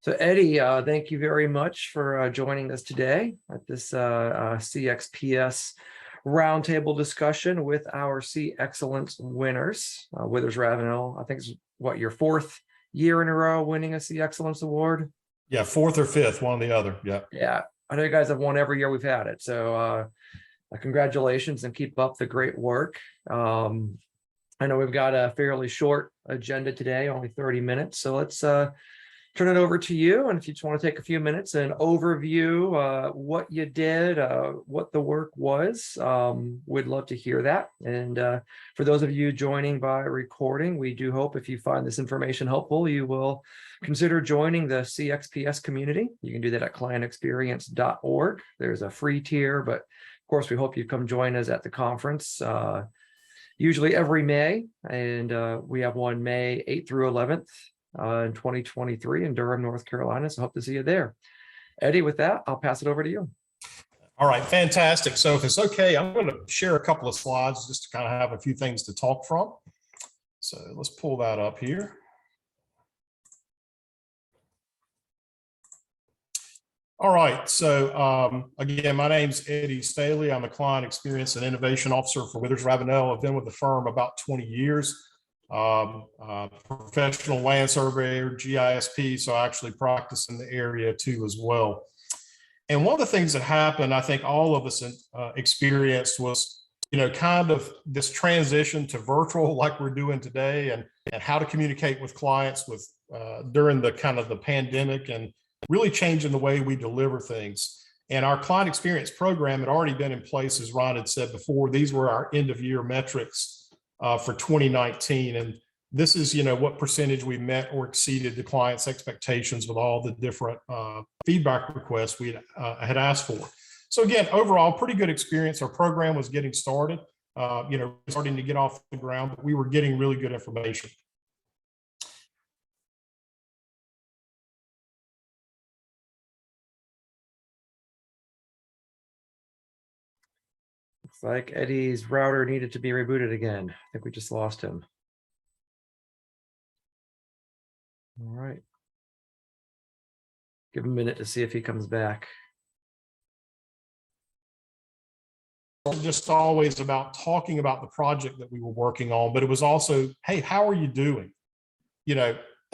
So Eddie, thank you very much for joining us today at this CXPS roundtable discussion with our CX-cellence winners. WithersRavenel, I think it's what, your fourth year in a row winning a CX-cellence award? Yeah, fourth or fifth, one or the other. Yeah. Yeah, I know you guys have won every year we've had it. So congratulations and keep up the great work. I know we've got a fairly short agenda today, only 30 minutes. So let's turn it over to you. And if you just want to take a few minutes and overview what you did, what the work was, we'd love to hear that. And for those of you joining by recording, we do hope if you find this information helpful, you will consider joining the CXPS community. You can do that at clientexperience.org. There's a free tier, but of course, we hope you come join us at the conference, usually every May. And we have one May 8th through 11th. In 2023 in Durham, North Carolina. So hope to see you there. Eddie, with that, I'll pass it over to you. All right, fantastic. So if it's okay, I'm going to share a couple of slides just to kind of have a few things to talk from. So let's pull that up here. All right, so again, my name's Eddie Staley. I'm a Client Experience and Innovation Officer for WithersRavenel. I've been with the firm about 20 years. Professional land surveyor, GISP, so I actually practice in the area too as well. And one of the things that happened, I think all of us experienced was, kind of this transition to virtual like we're doing today, and how to communicate with clients with during the kind of the pandemic, and really changing the way we deliver things. And our client experience program had already been in place, as Ron had said before. These were our end of year metrics for 2019. And this is, what percentage we met or exceeded the client's expectations with all the different feedback requests we had asked for. So again, overall, pretty good experience. Our program was getting started, starting to get off the ground, but we were getting really good information. Looks like Eddie's router needed to be rebooted again. I think we just lost him. All right. Give him a minute to see if he comes back. Just always about talking about the project that we were working on, but it was also, hey, how are you doing?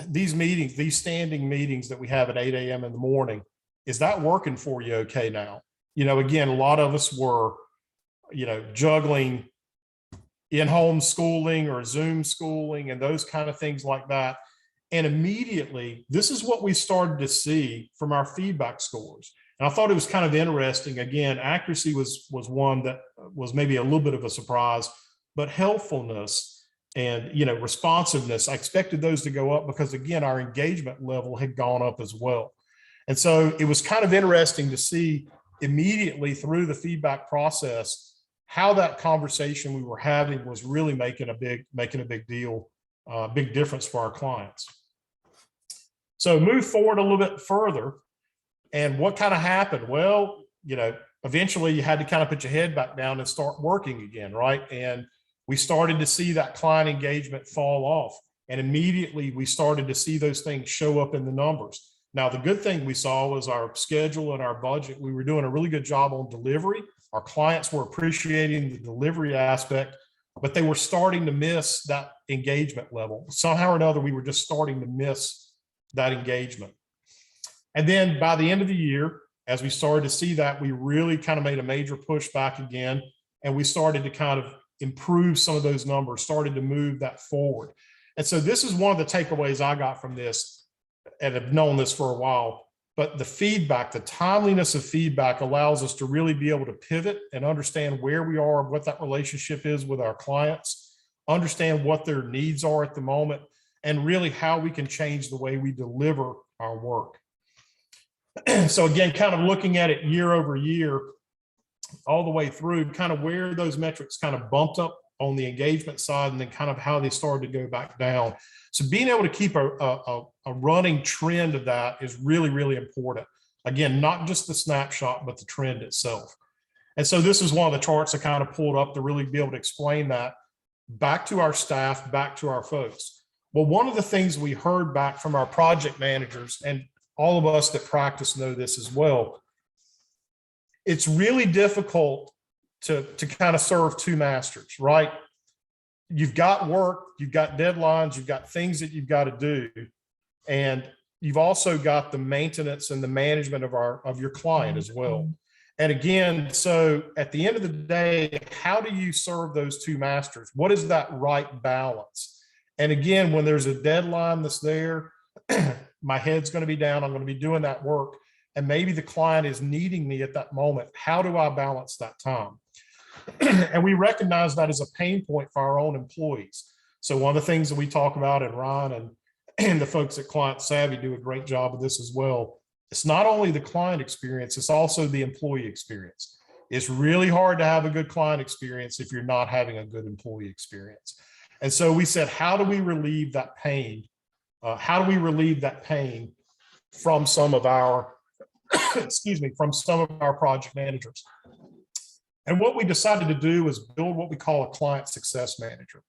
These meetings, these standing meetings that we have at 8 a.m. in the morning, is that working for you okay now? Again, a lot of us were juggling in-home schooling or Zoom schooling and those kind of things like that. And immediately, this is what we started to see from our feedback scores. And I thought it was kind of interesting. Again, accuracy was one that was maybe a little bit of a surprise, but helpfulness and, responsiveness, I expected those to go up because, again, our engagement level had gone up as well. And so it was kind of interesting to see immediately through the feedback process how that conversation we were having was really making a big deal, big difference for our clients. So move forward a little bit further, and what kind of happened? Well, eventually you had to kind of put your head back down and start working again, right? And we started to see that client engagement fall off, and immediately we started to see those things show up in the numbers. Now, the good thing we saw was our schedule and our budget. We were doing a really good job on delivery. Our clients were appreciating the delivery aspect, but they were starting to miss that engagement level. Somehow or another, we were just starting to miss that engagement. And then by the end of the year, as we started to see that, we really kind of made a major push back again, and we started to kind of improve some of those numbers, started to move that forward. And so this is one of the takeaways I got from this, and have known this for a while. But the feedback, the timeliness of feedback allows us to really be able to pivot and understand where we are, what that relationship is with our clients, understand what their needs are at the moment, and really how we can change the way we deliver our work. So again, kind of looking at it year over year, all the way through, kind of where those metrics kind of bumped up on the engagement side, and then kind of how they started to go back down. So being able to keep a running trend of that is really, really important. Again, not just the snapshot, but the trend itself. And so this is one of the charts I kind of pulled up to really be able to explain that back to our staff, back to our folks. Well, one of the things we heard back from our project managers, and all of us that practice know this as well. It's really difficult to kind of serve two masters, right? You've got work, you've got deadlines, you've got things that you've got to do. And you've also got the maintenance and the management of your client as well. And again, so at the end of the day, how do you serve those two masters? What is that right balance? And again, when there's a deadline that's there, my head's going to be down, I'm going to be doing that work. And maybe the client is needing me at that moment. How do I balance that time? And we recognize that as a pain point for our own employees. So one of the things that we talk about, and Ryan and the folks at Client Savvy do a great job of this as well. It's not only the client experience, it's also the employee experience. It's really hard to have a good client experience if you're not having a good employee experience. And so we said, how do we relieve that pain? How do we relieve that pain from some of our, excuse me, from some of our project managers? And what we decided to do was build what we call a client success manager.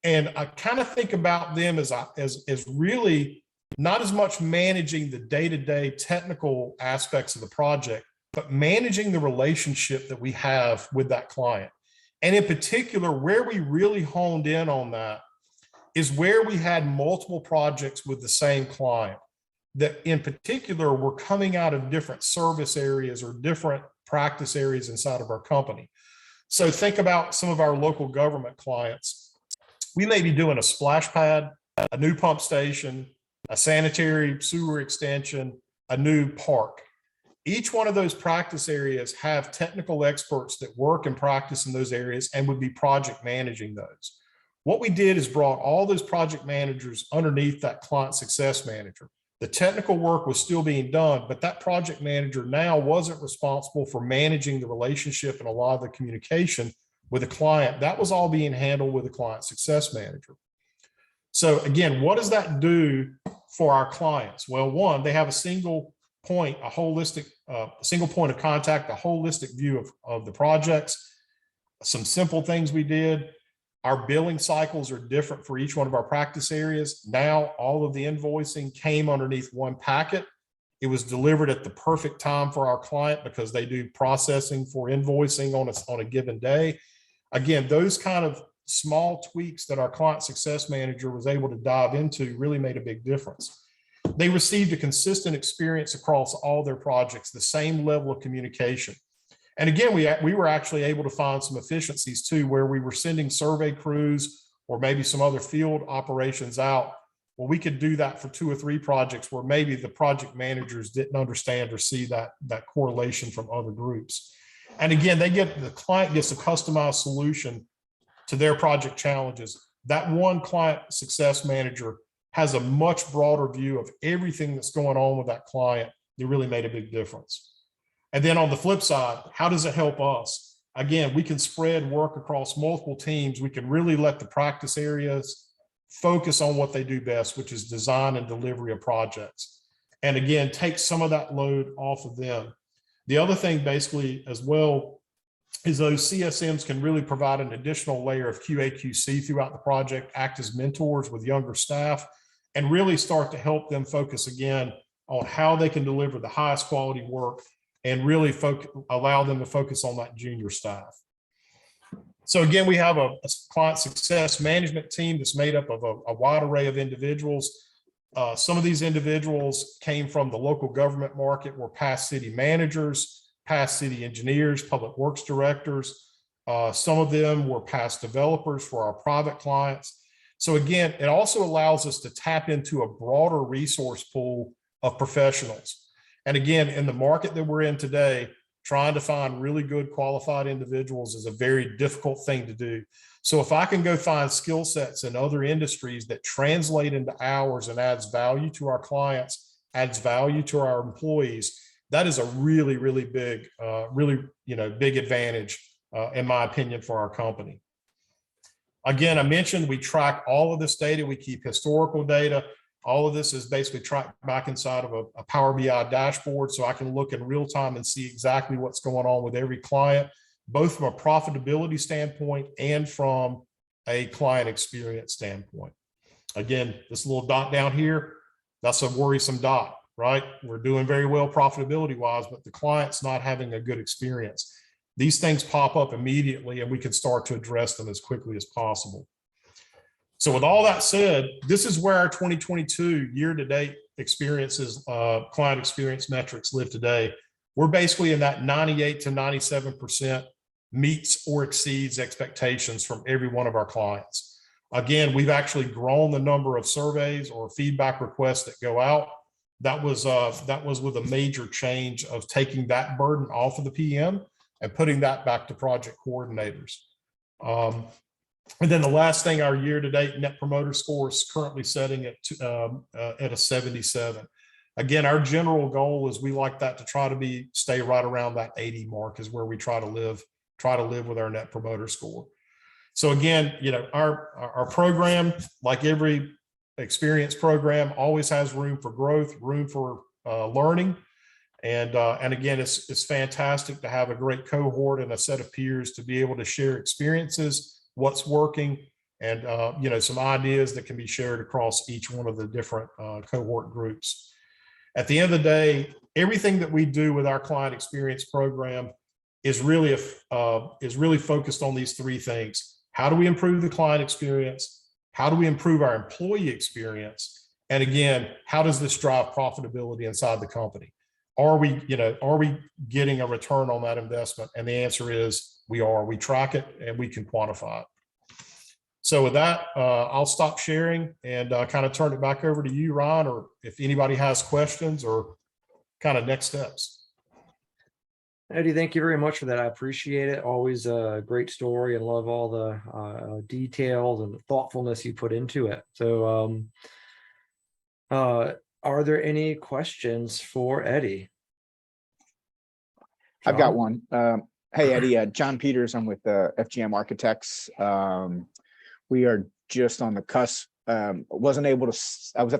And I kind of think about them as really not as much managing the day-to-day technical aspects of the project, but managing the relationship that we have with that client. And in particular, where we really honed in on that is where we had multiple projects with the same client that in particular were coming out of different service areas or different practice areas inside of our company. So think about some of our local government clients. We may be doing a splash pad, a new pump station, a sanitary sewer extension, a new park. Each one of those practice areas have technical experts that work and practice in those areas and would be project managing those. What we did is brought all those project managers underneath that client success manager. The technical work was still being done, but that project manager now wasn't responsible for managing the relationship and a lot of the communication with the client. That was all being handled with the client success manager. So again, what does that do for our clients? Well, one, they have a single point, a holistic, single point of contact, a holistic view of the projects. Some simple things we did. Our billing cycles are different for each one of our practice areas. Now, all of the invoicing came underneath one packet. It was delivered at the perfect time for our client because they do processing for invoicing on a given day. Again, those kind of small tweaks that our client success manager was able to dive into really made a big difference. They received a consistent experience across all their projects, the same level of communication. And again, we were actually able to find some efficiencies too, where we were sending survey crews or maybe some other field operations out. Well, we could do that for 2 or 3 projects where maybe the project managers didn't understand or see that correlation from other groups. And again, the client gets a customized solution to their project challenges. That one client success manager has a much broader view of everything that's going on with that client. It really made a big difference. And then on the flip side, how does it help us? Again, we can spread work across multiple teams. We can really let the practice areas focus on what they do best, which is design and delivery of projects. And again, take some of that load off of them. The other thing basically as well is those CSMs can really provide an additional layer of QA/QC throughout the project, act as mentors with younger staff, and really start to help them focus again on how they can deliver the highest quality work and really allow them to focus on that junior staff. So again, we have a client success management team that's made up of a wide array of individuals. Some of these individuals came from the local government market, were past city managers, past city engineers, public works directors. Some of them were past developers for our private clients. So again, it also allows us to tap into a broader resource pool of professionals. And again, in the market that we're in today, trying to find really good qualified individuals is a very difficult thing to do. So if I can go find skill sets in other industries that translate into ours and adds value to our clients, adds value to our employees, that is a really, really big, big advantage, in my opinion, for our company. Again, I mentioned we track all of this data. We keep historical data. All of this is basically tracked back inside of a Power BI dashboard, so I can look in real time and see exactly what's going on with every client, both from a profitability standpoint and from a client experience standpoint. Again, this little dot down here, that's a worrisome dot. right? We're doing very well profitability wise, but the client's not having a good experience. These things pop up immediately and we can start to address them as quickly as possible. So with all that said, this is where our 2022 year-to-date experiences, client experience metrics live today. We're basically in that 98 to 97% meets or exceeds expectations from every one of our clients. Again, we've actually grown the number of surveys or feedback requests that go out. That was with a major change of taking that burden off of the PM and putting that back to project coordinators. And then the last thing, our year-to-date net promoter score is currently setting at a 77. Again, our general goal is we like that to try to stay right around that 80 mark is where we try to live with our net promoter score. So again, you know, our program, like every experience program, always has room for growth, room for learning. And again, it's fantastic to have a great cohort and a set of peers to be able to share experiences, what's working, and you know, some ideas that can be shared across each one of the different cohort groups. At the end of the day, everything that we do with our client experience program is really focused on these three things. How do we improve the client experience? How do we improve our employee experience? And again, how does this drive profitability inside the company? Are we getting a return on that investment? And the answer is we are. We track it and we can quantify it. So with that, I'll stop sharing and kind of turn it back over to you, Ron, or if anybody has questions or kind of next steps. Eddie, thank you very much for that. I appreciate it. Always a great story and love all the details and the thoughtfulness you put into it. So are there any questions for Eddie? John? I've got one. Hey, Eddie, John Peters. I'm with FGM Architects. We are just on the cusp. I was at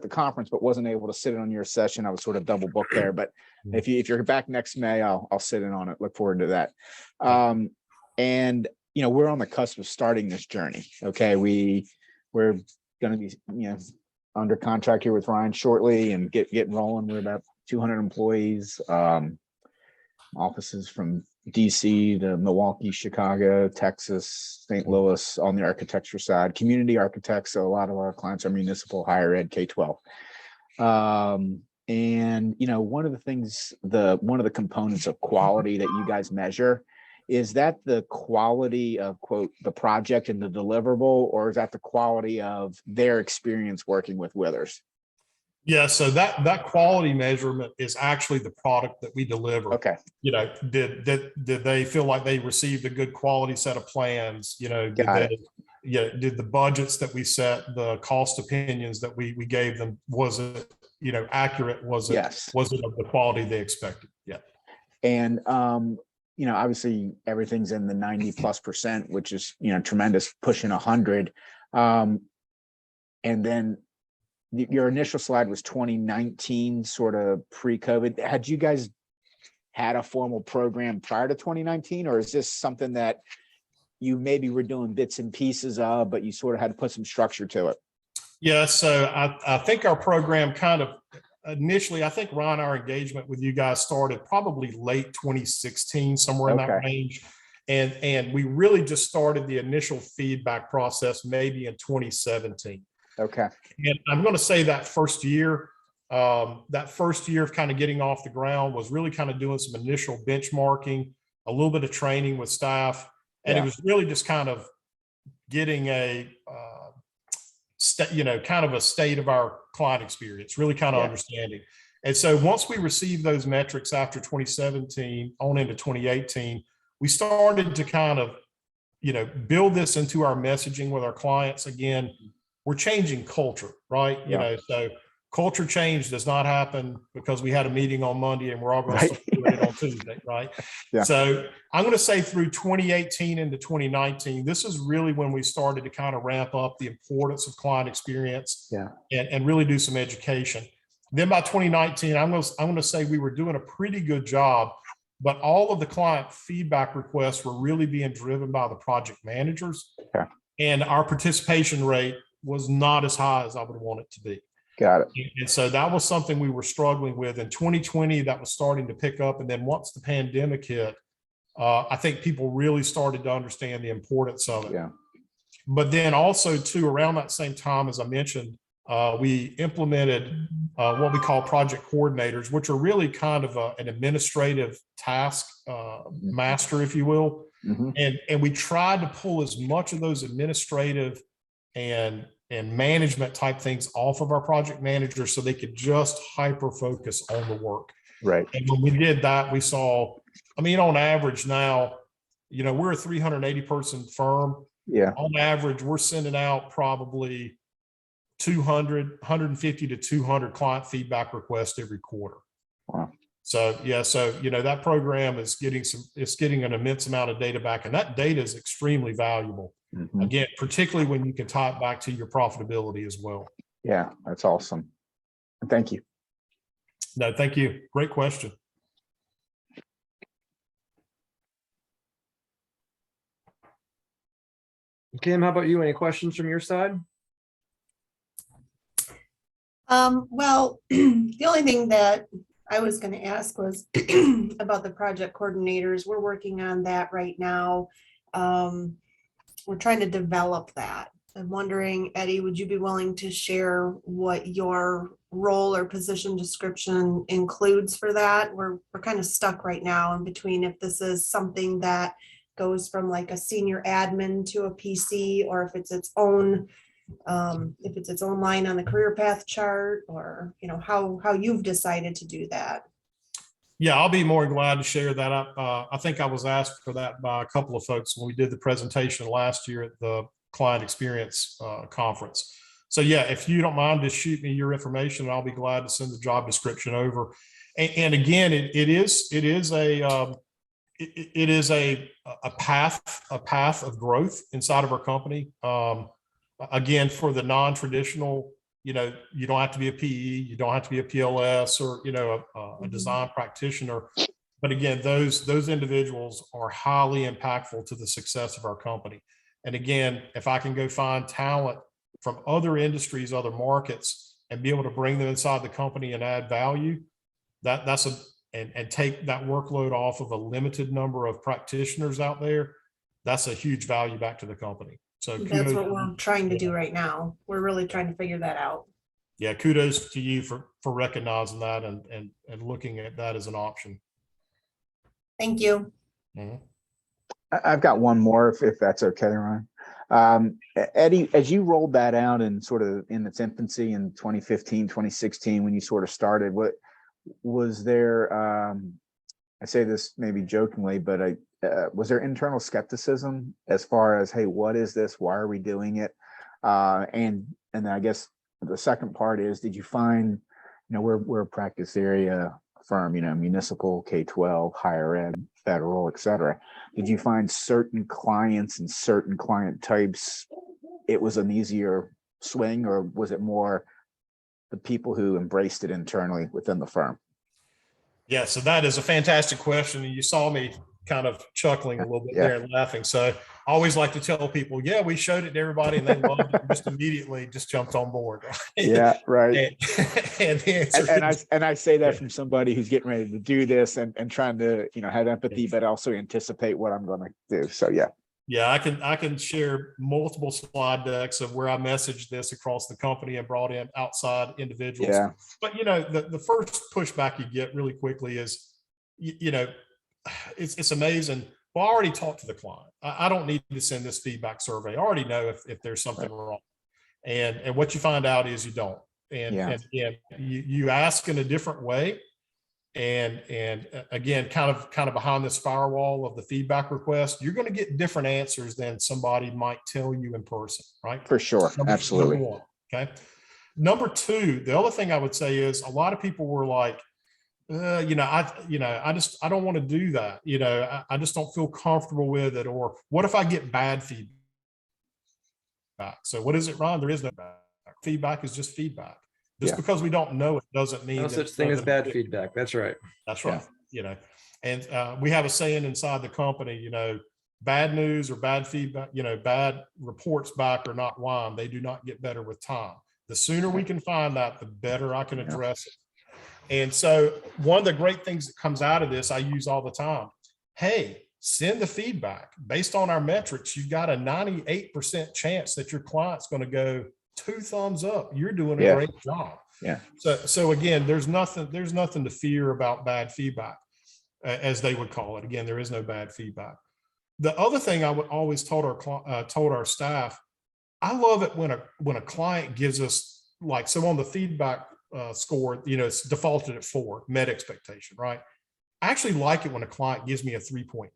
the conference, but wasn't able to sit in on your session. I was sort of double booked there. But if you're back next May, I'll sit in on it. Look forward to that. And you know, we're on the cusp of starting this journey. Okay, we're going to be under contract here with Ryan shortly and get rolling. We're about 200 employees, offices from DC to Milwaukee, Chicago, Texas, St. Louis on the architecture side, community architects. So a lot of our clients are municipal, higher ed, K-12. And one of the things, one of the components of quality that you guys measure, is that the quality of, quote, the project and the deliverable, or is that the quality of their experience working with Withers? Yeah, so that quality measurement is actually the product that we deliver. Okay. Did they feel like they received a good quality set of plans? Did the budgets that we set, the cost opinions that we gave them, was it accurate? Was it Yes. Was it of the quality they expected? Yeah. And obviously everything's in the 90+%, which is tremendous, pushing 100. And then your initial slide was 2019, sort of pre-COVID. Had you guys had a formal program prior to 2019, or is this something that you maybe were doing bits and pieces of, but you sort of had to put some structure to it? Yeah, so I think our program kind of initially, I think, Ron, our engagement with you guys started probably late 2016, somewhere in that range. And we really just started the initial feedback process maybe in 2017. Okay. And I'm going to say that first year of kind of getting off the ground was really kind of doing some initial benchmarking, a little bit of training with staff. And it was really just kind of getting a, kind of a state of our client experience, really kind of understanding. And so once we received those metrics after 2017 on into 2018, we started to kind of, build this into our messaging with our clients. Again, we're changing culture, right? So culture change does not happen because we had a meeting on Monday and we're all going to start doing it on Tuesday, right? Yeah. So I'm going to say through 2018 into 2019, this is really when we started to kind of ramp up the importance of client experience and really do some education. Then by 2019, I'm going to say we were doing a pretty good job, but all of the client feedback requests were really being driven by the project managers. And our participation rate was not as high as I would want it to be. Got it. And so that was something we were struggling with in 2020. That was starting to pick up. And then once the pandemic hit, I think people really started to understand the importance of it. Yeah. But then also too, around that same time, as I mentioned, we implemented what we call project coordinators, which are really kind of an administrative task master, if you will. Mm-hmm. And we tried to pull as much of those administrative and management type things off of our project managers so they could just hyper focus on the work. Right. And when we did that, we saw, I mean, on average now, you know, we're a 380 person firm. Yeah. On average, we're sending out probably 150 to 200 client feedback requests every quarter. Wow. So, yeah, so, you know, that program is getting an immense amount of data back, and that data is extremely valuable. Mm-hmm. Again, particularly when you can tie it back to your profitability as well. Yeah, that's awesome. Thank you. No, thank you. Great question. Kim, how about you? Any questions from your side? Well, the only thing that I was going to ask was about the project coordinators. We're working on that right now. We're trying to develop that. I'm wondering, Eddie, would you be willing to share what your role or position description includes for that? We're kind of stuck right now in between if this is something that goes from like a senior admin to a PC, or if it's its own line on the career path chart, or you know how you've decided to do that. Yeah, I'll be more glad to share that up. I think I was asked for that by a couple of folks when we did the presentation last year at the client experience conference. So yeah, if you don't mind, just shoot me your information and I'll be glad to send the job description over. And again, it is a path of growth inside of our company. Again, for the non-traditional, you know, you don't have to be a PE, you don't have to be a PLS or, you know, a design practitioner. But again, those individuals are highly impactful to the success of our company. And again, if I can go find talent from other industries, other markets, and be able to bring them inside the company and add value, and take that workload off of a limited number of practitioners out there, that's a huge value back to the company. So that's what we're trying to do right now. We're really trying to figure that out. Yeah, kudos to you for recognizing that and looking at that as an option. Thank you. Mm-hmm. I've got one more, if that's okay, Ryan. Eddie, as you rolled that out and sort of in its infancy in 2015, 2016, when you sort of started, what was there, I say this maybe jokingly, but was there internal skepticism as far as, hey, what is this? Why are we doing it? And then I guess the second part is, did you find, you know, we're a practice area firm, you know, municipal, K-12, higher ed, federal, et cetera. Did you find certain clients and certain client types, it was an easier swing, or was it more the people who embraced it internally within the firm? Yeah, so that is a fantastic question. And you saw me kind of chuckling a little bit there and laughing. So I always like to tell people, yeah, we showed it to everybody and they loved it, and just immediately just jumped on board. Right? Yeah, right. And the answer and I say that from somebody who's getting ready to do this and trying to, you know, have empathy, but also anticipate what I'm going to do. So yeah. Yeah, I can share multiple slide decks of where I messaged this across the company and brought in outside individuals. Yeah. But you know, the first pushback you get really quickly is, you know, it's amazing. Well, I already talked to the client. I don't need to send this feedback survey. I already know if there's something wrong. And what you find out is you don't. And you ask in a different way. And again, kind of behind this firewall of the feedback request, you're going to get different answers than somebody might tell you in person, right? For sure. Absolutely. Number one, okay. Number two, the other thing I would say is a lot of people were like, I don't want to do that. You know, I just don't feel comfortable with it. Or what if I get bad feedback? So what is it, Ron? There is no bad feedback. Is just feedback. Just because we don't know it doesn't mean no such thing as bad feedback. That's right. That's right. Yeah. You know, and we have a saying inside the company, you know, bad news or bad feedback, you know, bad reports back are not wine. They do not get better with time. The sooner we can find that, the better I can address it. And so one of the great things that comes out of this, I use all the time. Hey, send the feedback. Based on our metrics, you've got a 98% chance that your client's going to go 2 thumbs up. You're doing a great job. Yeah. So again, there's nothing to fear about bad feedback, as they would call it. Again, there is no bad feedback. The other thing I would always told our staff, I love it when a client gives us, like, so on the feedback score, it's defaulted at 4, met expectation, right? I actually like it when a client gives me a 3.9,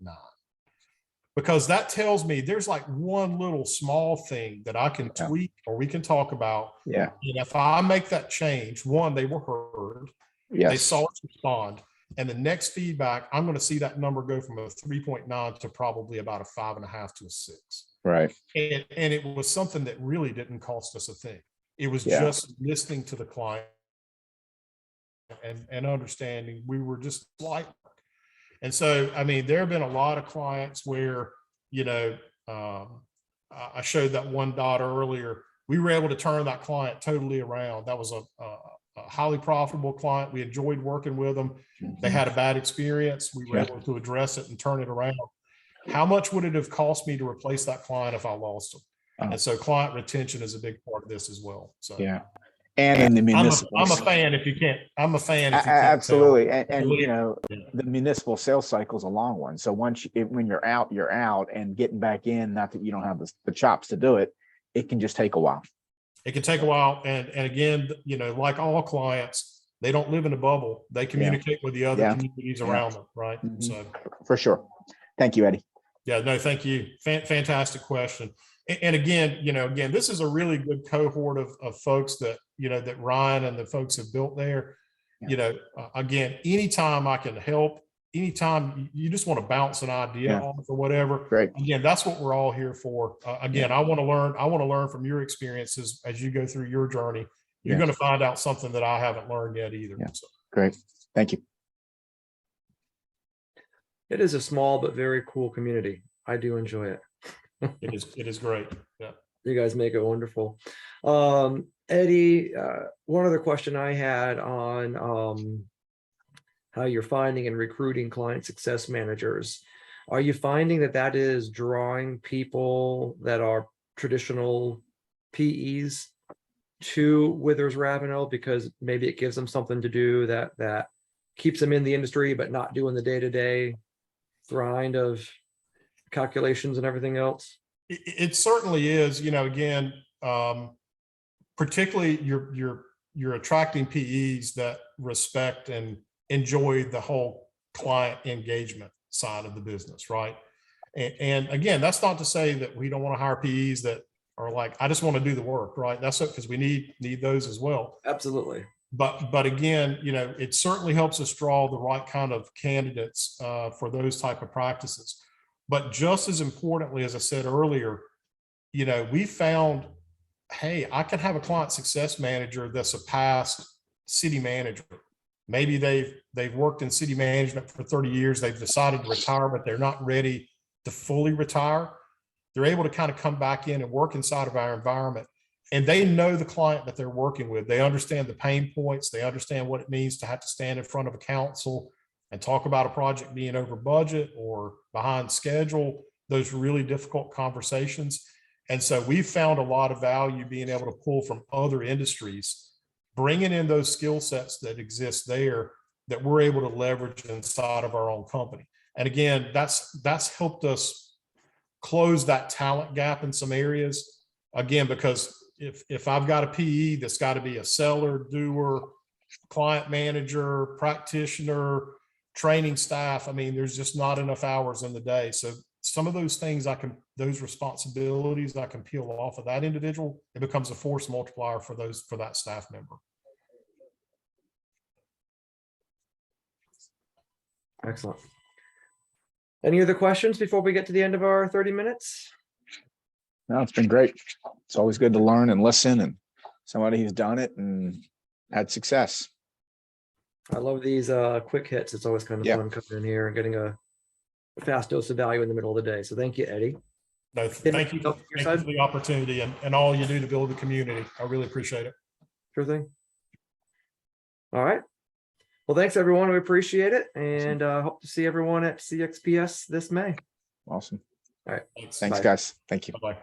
because that tells me there's like one little small thing that I can tweak or we can talk about. Yeah. And if I make that change, one, they were heard, they saw us respond. And the next feedback, I'm going to see that number go from a 3.9 to probably about a 5.5 to a 6. Right. And it was something that really didn't cost us a thing. It was just listening to the client and understanding we were just light work. And so, I mean, there have been a lot of clients where, I showed that one dot earlier. We were able to turn that client totally around. That was a highly profitable client. We enjoyed working with them. They had a bad experience. We were able to address it and turn it around. How much would it have cost me to replace that client if I lost them? And so client retention is a big part of this as well. So and in the municipal, I'm a fan if you can't. I'm a fan. If you can't absolutely. tell. And the municipal sales cycle is a long one. So once when you're out, you're out, and getting back in, not that you don't have the chops to do it, it can just take a while. It can take a while. And again, like all clients, they don't live in a bubble. They communicate with the other communities around them. Right. So for sure. Thank you, Eddie. Yeah, no, thank you. Fantastic question. And again, this is a really good cohort of folks that, that Ryan and the folks have built there. Again, anytime I can help, anytime you just want to bounce an idea off or whatever. Great. Again, that's what we're all here for. Again, I want to learn from your experiences as you go through your journey. You're going to find out something that I haven't learned yet either. Yeah. So. Great. Thank you. It is a small but very cool community. I do enjoy it. It is great. Yeah. You guys make it wonderful. Eddie, one other question I had on how you're finding and recruiting client success managers. Are you finding that is drawing people that are traditional PEs to WithersRavenel because maybe it gives them something to do that keeps them in the industry but not doing the day-to-day grind of calculations and everything else? It certainly is. Again, particularly you're attracting PEs that respect and enjoy the whole client engagement side of the business, right? And again, that's not to say that we don't want to hire PEs that are like, I just want to do the work, right? That's because we need those as well. Absolutely. But again, it certainly helps us draw the right kind of candidates for those type of practices. But just as importantly, as I said earlier, we found, hey, I can have a client success manager that's a past city manager. Maybe they've worked in city management for 30 years. They've decided to retire, but they're not ready to fully retire. They're able to kind of come back in and work inside of our environment. And they know the client that they're working with. They understand the pain points. They understand what it means to have to stand in front of a council and talk about a project being over budget or behind schedule, those really difficult conversations. And so we've found a lot of value being able to pull from other industries, bringing in those skill sets that exist there that we're able to leverage inside of our own company. And again, that's helped us close that talent gap in some areas. Again, because if I've got a PE that's got to be a seller, doer, client manager, practitioner, training staff, I mean, there's just not enough hours in the day. So some of those things those responsibilities I can peel off of that individual, it becomes a force multiplier for that staff member. Excellent. Any other questions before we get to the end of our 30 minutes? No, it's been great. It's always good to learn and listen, and somebody who's done it and had success. I love these quick hits. It's always kind of fun coming in here and getting a fast dose of value in the middle of the day. So thank you, Eddie. No, thank you for the opportunity and all you do to build the community. I really appreciate it. Sure thing. All right. Well, thanks everyone. We appreciate it, and hope to see everyone at CXPS this May. Awesome. Thanks. Thanks, Bye. guys. Thank you. Bye-bye.